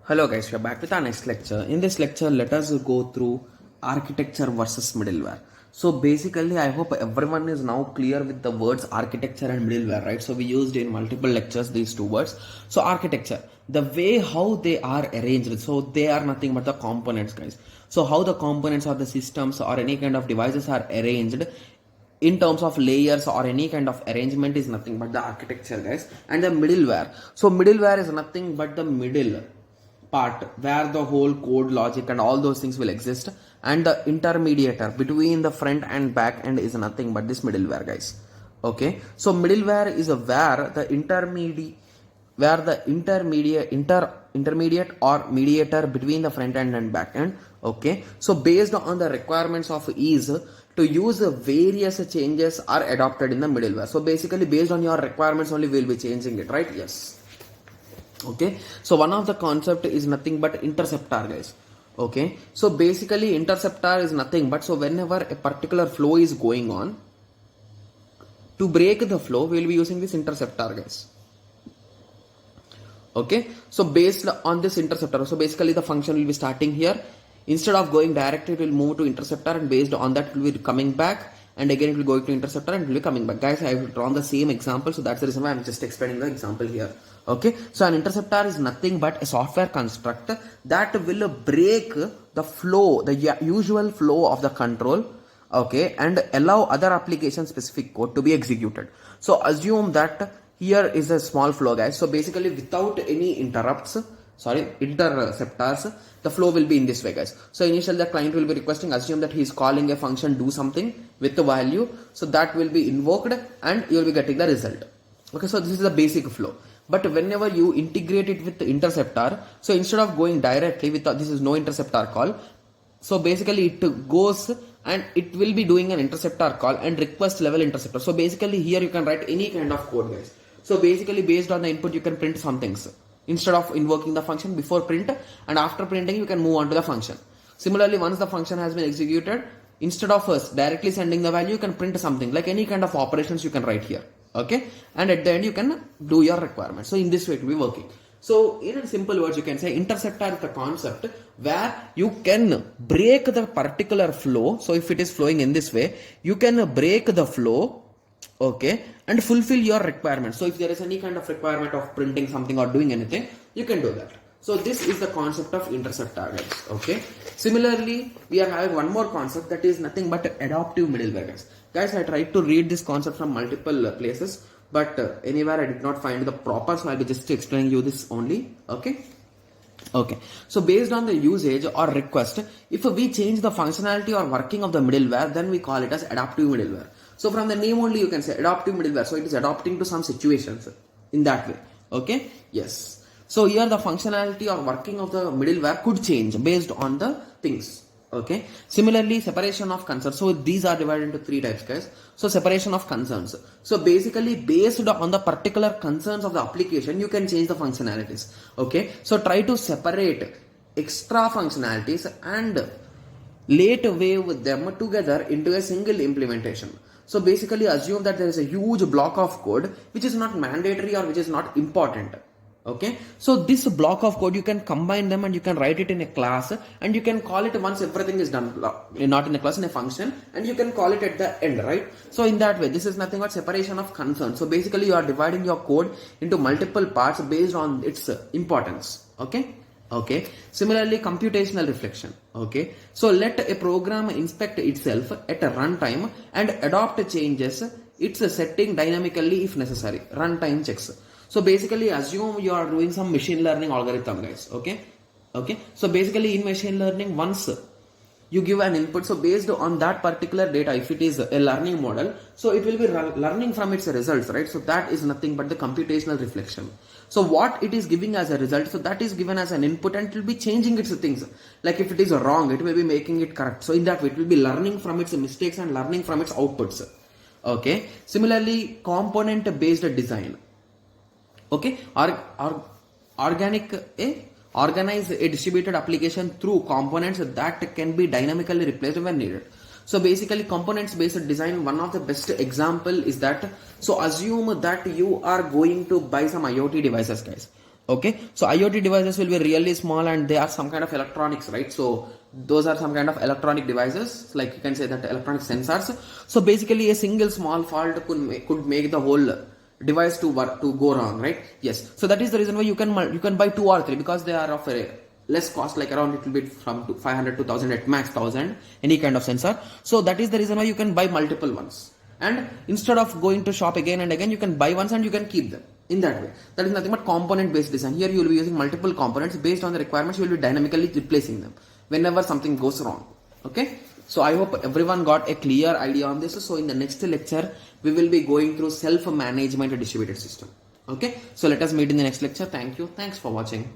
Hello guys, we are back with our next lecture. In this lecture, let us go through architecture versus middleware. So basically, I hope everyone is now clear with the words architecture and middleware, right? So we used in multiple lectures these two words. So architecture, the way how they are arranged, so they are nothing but the components, guys. So how the components or the systems or any kind of devices are arranged in terms of layers or any kind of arrangement is nothing but the architecture, guys. And the middleware, so middleware is nothing but the middle part where the whole code logic and all those things will exist, and the intermediator between the front and back end is nothing but this middleware, guys. Okay, so middleware is where the intermediate or mediator between the front end and back end. Okay, so based on the requirements of ease to use various changes are adopted in the middleware. So basically based on your requirements only we will be changing it, right? Yes. Okay, so one of the concept is nothing but interceptor, guys. Okay, so basically interceptor is nothing but, so whenever a particular flow is going on, to break the flow we will be using this interceptor, guys. Okay, so based on this interceptor, so basically the function will be starting here. Instead of going directly, it will move to interceptor, and based on that it will be coming back, and again it will go to interceptor and it will be coming back. Guys, I have drawn the same example, so that's the reason why I'm just explaining the example here. Okay, so an interceptor is nothing but a software construct that will break the flow, the usual flow of the control, okay, and allow other application specific code to be executed. So assume that here is a small flow, guys. So basically without any interrupters, the flow will be in this way, guys. So initially the client will be requesting, assume that he is calling a function do something with the value, so that will be invoked and you will be getting the result. Okay, so this is the basic flow. But whenever you integrate it with the interceptor, so instead of going directly with this is no interceptor call, so basically it goes and it will be doing an interceptor call and request level interceptor. So basically here you can write any kind of code, guys. So basically based on the input you can print some things instead of invoking the function. Before print and after printing you can move on to the function. Similarly, once the function has been executed, instead of us directly sending the value, you can print something like any kind of operations you can write here. Okay, and at the end you can do your requirements. So in this way it will be working. So in simple words you can say interceptor is the concept where you can break the particular flow. So if it is flowing in this way, you can break the flow, okay, and fulfill your requirements. So if there is any kind of requirement of printing something or doing anything, you can do that. So this is the concept of interceptor, guys. Okay, similarly we are having one more concept that is nothing but adaptive middleware, guys. Guys, I tried to read this concept from multiple places, but anywhere I did not find the proper, so I'll be just explaining you this only. Okay, so based on the usage or request, if we change the functionality or working of the middleware, then we call it as adaptive middleware. So from the name only you can say adaptive middleware, so it is adapting to some situations in that way. Okay, yes. So here the functionality or working of the middleware could change based on the things. Okay, similarly separation of concerns, so these are divided into three types, guys. So separation of concerns, so basically based on the particular concerns of the application you can change the functionalities. Okay, so try to separate extra functionalities and later wave them together into a single implementation. So basically assume that there is a huge block of code which is not mandatory or which is not important. Okay, so this block of code you can combine them and you can write it in a class and you can call it once everything is done, not in a class, in a function, and you can call it at the end, right? So in that way this is nothing but separation of concern. So basically you are dividing your code into multiple parts based on its importance. Okay, similarly computational reflection. Okay, so let a program inspect itself at a runtime and adopt changes its setting dynamically if necessary. Runtime checks. So basically assume you are doing some machine learning algorithm, guys. Okay, so basically in machine learning, once you give an input, so based on that particular data, if it is a learning model, so it will be learning from its results, right? So that is nothing but the computational reflection. So what it is giving as a result, so that is given as an input and it will be changing its things. Like if it is wrong, it will be making it correct. So in that way it will be learning from its mistakes and learning from its outputs. Okay, similarly component based design. Okay, organize a distributed application through components that can be dynamically replaced when needed. So basically components based design, one of the best example is that, so assume that you are going to buy some IoT devices, guys. Okay, so IoT devices will be really small and they are some kind of electronics, right? So those are some kind of electronic devices, like you can say that electronic sensors. So basically, a single small fault could make the whole device to go wrong, right? Yes. So that is the reason why you can buy 2 or 3 because they are of a less cost, like around little bit from 500 to 1000 at max 1000 any kind of sensor. So that is the reason why you can buy multiple ones, and instead of going to shop again and again, you can buy once and you can keep them in that way. That is nothing but component based design. Here you will be using multiple components based on the requirements. You will be dynamically replacing them whenever something goes wrong. Okay, so I hope everyone got a clear idea on this. So in the next lecture we will be going through self management distributed system. Okay, so let us meet in the next lecture. Thank you, thanks for watching.